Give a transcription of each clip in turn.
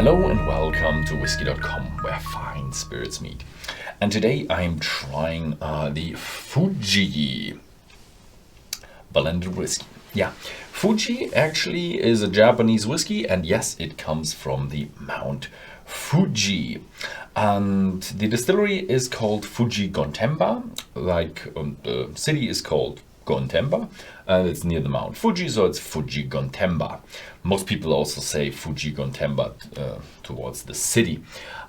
Hello and welcome to Whisky.com, where fine spirits meet. And today I'm trying the Fuji blended whiskey. Yeah, Fuji actually is a Japanese whiskey, and yes, it comes from the Mount Fuji. And the distillery is called Fuji Gotemba, the city is called Gotemba, and it's near the Mount Fuji, so it's Fuji Gotemba. Most people also say Fuji Gotemba towards the city.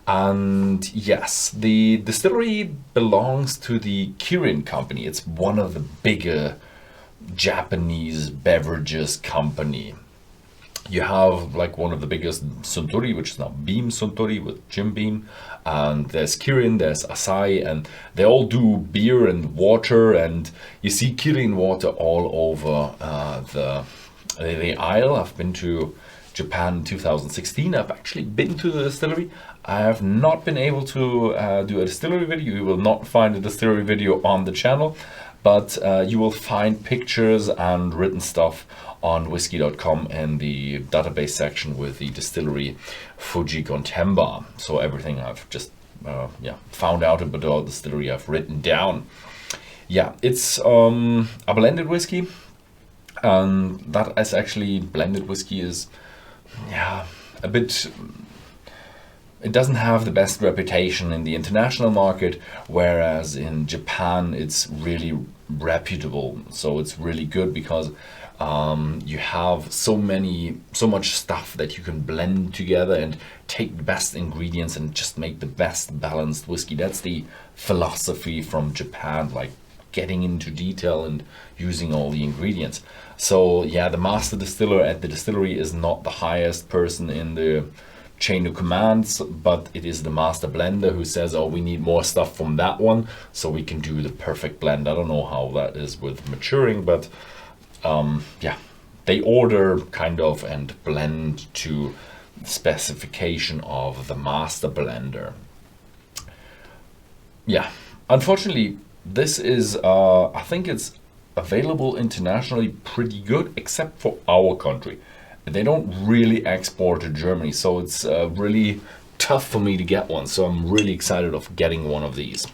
And yes, the distillery belongs to the Kirin company. It's one of the bigger Japanese beverages company. You have like one of the biggest Suntory, which is now Beam Suntory with Jim Beam, and there's Kirin, there's Asahi, and they all do beer and water, and you see Kirin water all over the aisle. I've been to Japan in 2016. I've actually been to the distillery. I have not been able to do a distillery video. You will not find a distillery video on the channel, but you will find pictures and written stuff on Whisky.com in the database section with the distillery Fuji Gotemba. So everything I've just found out about the distillery I've written down. Yeah, it's a blended whiskey, and that is actually blended whiskey is a bit. It doesn't have the best reputation in the international market, whereas in Japan it's really reputable. So it's really good because you have so much stuff that you can blend together and take the best ingredients and just make the best balanced whiskey. That's the philosophy from Japan, like getting into detail and using all the ingredients. So yeah, the master distiller at the distillery is not the highest person in the chain of commands, but it is the master blender who says, oh, we need more stuff from that one so we can do the perfect blend. I don't know how that is with maturing, but they order kind of and blend to the specification of the master blender. Yeah, unfortunately, this is I think it's available internationally pretty good, except for our country. They don't really export to Germany, so it's really tough for me to get one. So I'm really excited of getting one of these.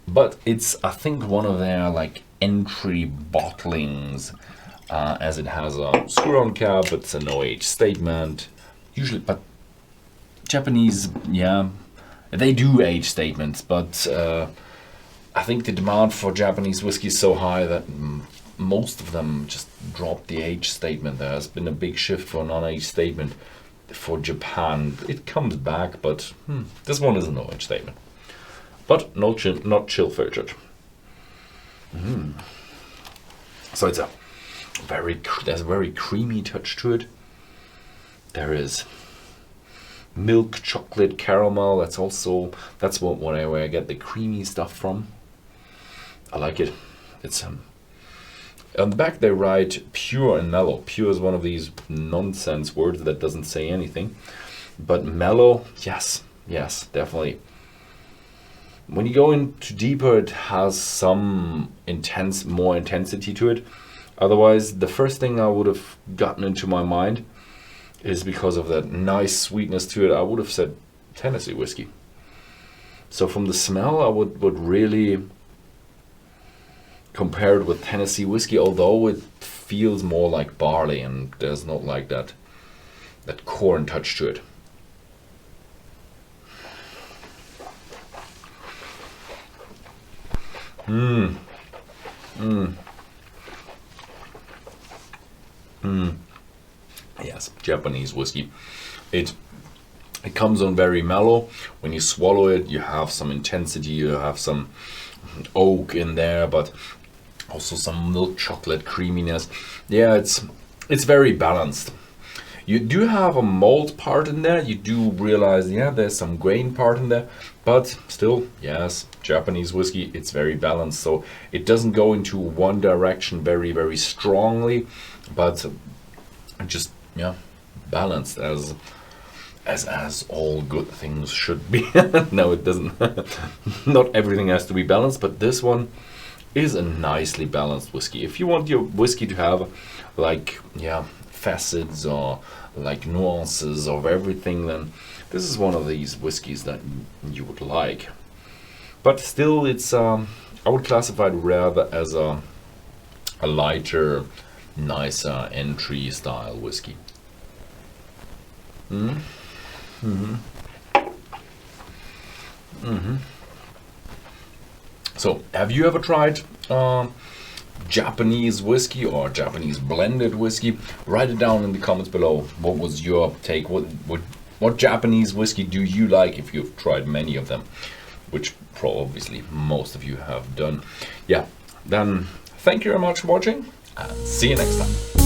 But it's, I think, one of their like entry bottlings, as it has a screw-on cap. It's an OH statement, usually. But Japanese, they do age statements, but I think the demand for Japanese whiskey is so high that most of them just drop the age statement. There has been a big shift for non-age statement for Japan. It comes back, but this one is a no-age statement. But not chill filtered. So it's there's a very creamy touch to it. There is milk, chocolate, caramel. That's where I get the creamy stuff from. I like it. It's on the back they write pure and mellow. Pure is one of these nonsense words that doesn't say anything. But mellow, yes, definitely. When you go into deeper, it has some more intensity to it. Otherwise, the first thing I would have gotten into my mind is because of that nice sweetness to it. I would have said Tennessee whiskey. So from the smell, I would really compared with Tennessee whiskey, although it feels more like barley and there's not like that corn touch to it. Yes, Japanese whiskey. It comes on very mellow. When you swallow it, you have some intensity, you have some oak in there, but also some milk chocolate creaminess. Yeah, it's very balanced. You do have a malt part in there. You do realize, there's some grain part in there, but still, yes, Japanese whiskey, it's very balanced. So it doesn't go into one direction very, very strongly, but just, balanced as all good things should be. No, it doesn't. Not everything has to be balanced, but this one is a nicely balanced whiskey. If you want your whiskey to have like, yeah, facets or like nuances of everything, then this is one of these whiskeys that you would like. But still, it's I would classify it rather as a lighter, nicer entry style whiskey. So, have you ever tried Japanese whiskey or Japanese blended whiskey? Write it down in the comments below. What was your take? What Japanese whiskey do you like, if you've tried many of them? Which obviously most of you have done. Yeah, then thank you very much for watching, and see you next time.